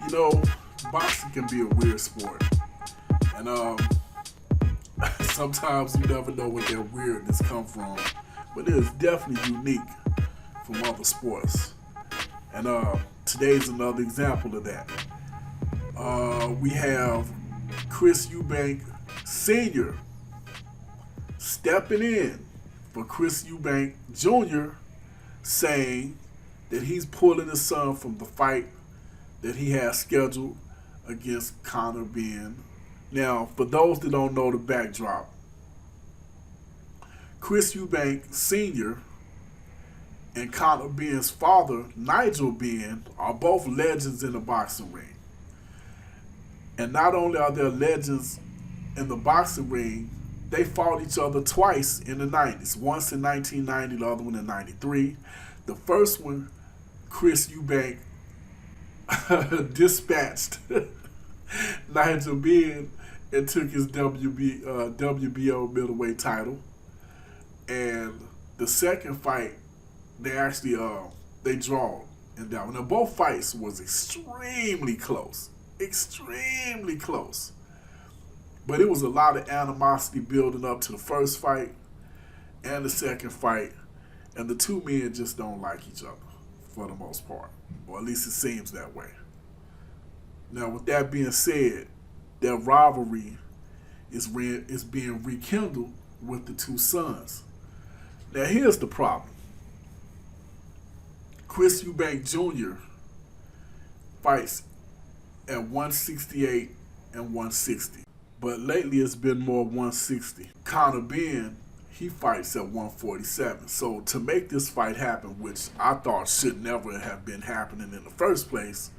You know, boxing can be a weird sport, and sometimes you never know where that weirdness come from, but it is definitely unique from other sports. And today's another example of that. We have Chris Eubank Sr. stepping in for Chris Eubank Jr., saying that he's pulling his son from the fight that he has scheduled against Conor Benn. Now, for those that don't know the backdrop, Chris Eubank Sr. and Conor Benn's father, Nigel Benn, are both legends in the boxing ring. And not only are they legends in the boxing ring, they fought each other twice in the 90s. Once in 1990, the other one in 93. The first one, Chris Eubank dispatched Nigel Benn and took his WBO middleweight title. And the second fight, they actually they draw in that one. Now both fights was extremely close, extremely close. But it was a lot of animosity building up to the first fight and the second fight, and the two men just don't like each other for the most part, or at least it seems that way. Now, with that being said, their rivalry is being rekindled with the two sons. Now, here's the problem. Chris Eubank Jr. fights at 168 and 160. But lately it's been more 160. Conor Benn, he fights at 147. So to make this fight happen, which I thought should never have been happening in the first place,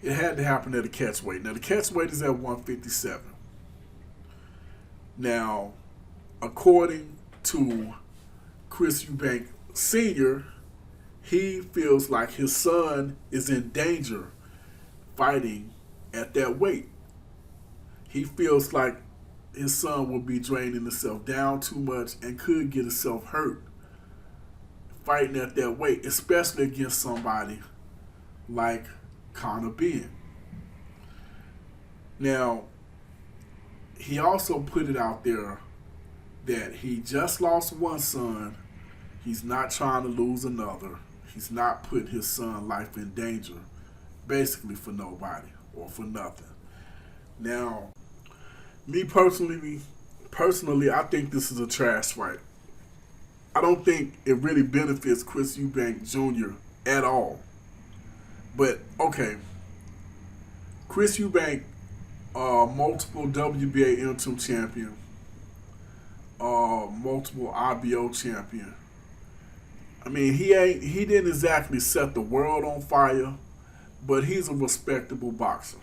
it had to happen at a catch weight. Now the catch weight is at 157. Now, according to Chris Eubank Sr., he feels like his son is in danger fighting at that weight. He feels like his son will be draining himself down too much and could get himself hurt fighting at that weight, especially against somebody like Conor Benn. Now, he also put it out there that he just lost one son. He's not trying to lose another. He's not putting his son's life in danger, basically for nobody or for nothing. Now, me personally, I think this is a trash fight. I don't think it really benefits Chris Eubank Jr. at all. But, okay, Chris Eubank, multiple WBA interim champion, multiple IBO champion. I mean, he didn't exactly set the world on fire, but he's a respectable boxer.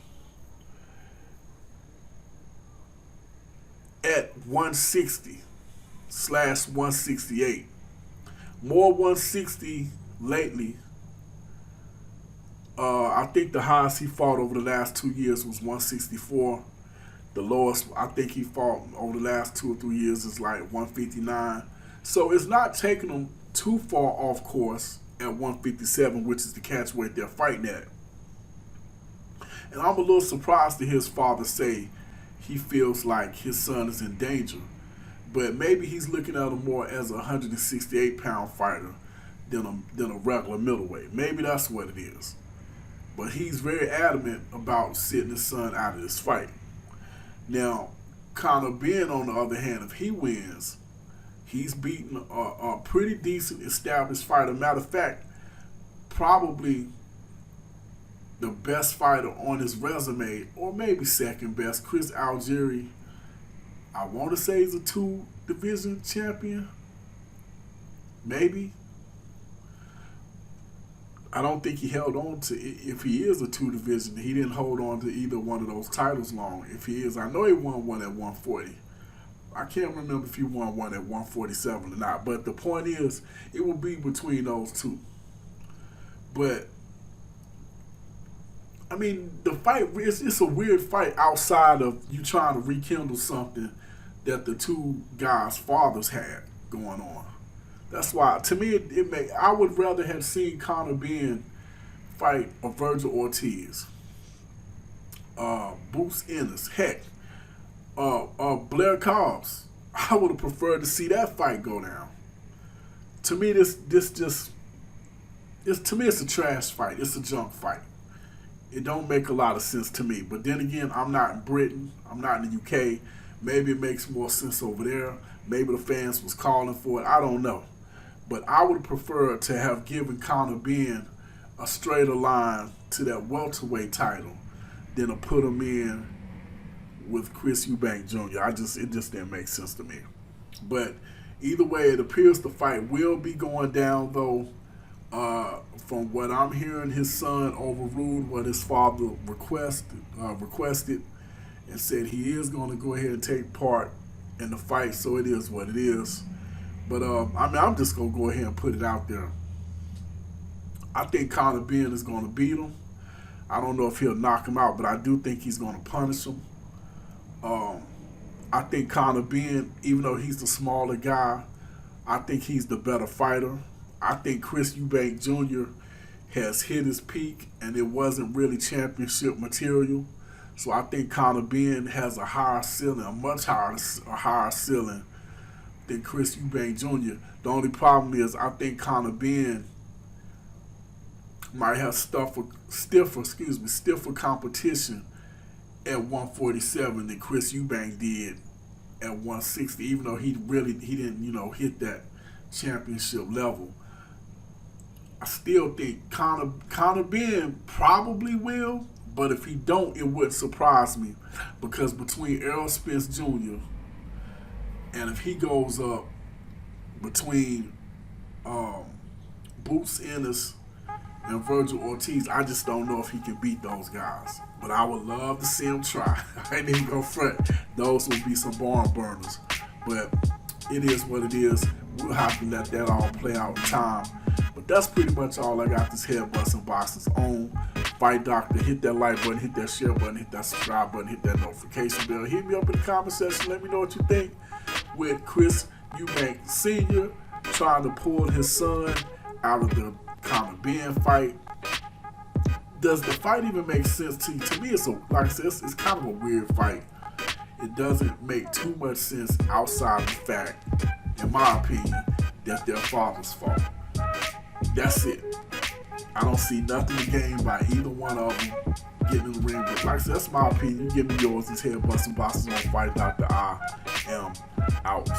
At 160/168. More 160 lately. I think the highest he fought over the last 2 years was 164. The lowest I think he fought over the last 2 or 3 years is like 159. So it's not taking him too far off course at 157, which is the catch weight they're fighting at. And I'm a little surprised to hear his father say he feels like his son is in danger. But maybe he's looking at him more as a 168-pound fighter than a regular middleweight. Maybe that's what it is. But he's very adamant about sitting his son out of this fight. Now, Conor Benn, on the other hand, if he wins, he's beaten a pretty decent established fighter. Matter of fact, probably the best fighter on his resume, or maybe second best, Chris Algieri. I want to say he's a 2-division champion. Maybe. I don't think he held on to, if he is a 2-division, he didn't hold on to either one of those titles long. If he is, I know he won one at 140. I can't remember if he won one at 147 or not. But the point is, it will be between those two. But I mean, the fight, it's a weird fight outside of you trying to rekindle something that the two guys' fathers had going on. That's why, to me, I would rather have seen Conor Benn fight a Virgil Ortiz, Bruce Ennis, heck, Blair Cobbs. I would have preferred to see that fight go down. To me, to me, it's a trash fight. It's a junk fight. It don't make a lot of sense to me. But then again, I'm not in Britain. I'm not in the UK. Maybe it makes more sense over there. Maybe the fans was calling for it. I don't know. But I would prefer to have given Conor Benn a straighter line to that welterweight title than to put him in with Chris Eubank Jr. It just didn't make sense to me. But either way, it appears the fight will be going down, though. From what I'm hearing, his son overruled what his father requested and said he is going to go ahead and take part in the fight, so it is what it is. But, I'm just going to go ahead and put it out there. I think Conor Benn is going to beat him. I don't know if he'll knock him out, but I do think he's going to punish him. I think Conor Benn, even though he's the smaller guy, I think he's the better fighter. I think Chris Eubank Jr. has hit his peak, and it wasn't really championship material. So I think Conor Benn has a higher ceiling, a much higher ceiling than Chris Eubank Jr. The only problem is I think Conor Benn might have stiffer competition at 147 than Chris Eubank did at 160, even though he didn't hit that championship level. I still think Conor Benn probably will, but if he don't, it wouldn't surprise me, because between Errol Spence Jr. and if he goes up between Bruce Ennis and Virgil Ortiz, I just don't know if he can beat those guys. But I would love to see him try. I ain't even gonna front. Those would be some barn burners. But it is what it is. We'll have to let that all play out in time. But that's pretty much all I got this Head Busting Boxes on. Fight Doctor, hit that like button, hit that share button, hit that subscribe button, hit that notification bell. Hit me up in the comment section. Let me know what you think with Chris Eubank Sr. trying to pull his son out of the Conor Benn fight. Does the fight even make sense to you? To me, like I said, it's kind of a weird fight. It doesn't make too much sense outside the fact, in my opinion, that their fathers fought. That's it. I don't see nothing to gain by either one of them getting in the ring. But like I said, that's my opinion. You give me yours. This Head Busting Boxes on Fight Doctor. I am out.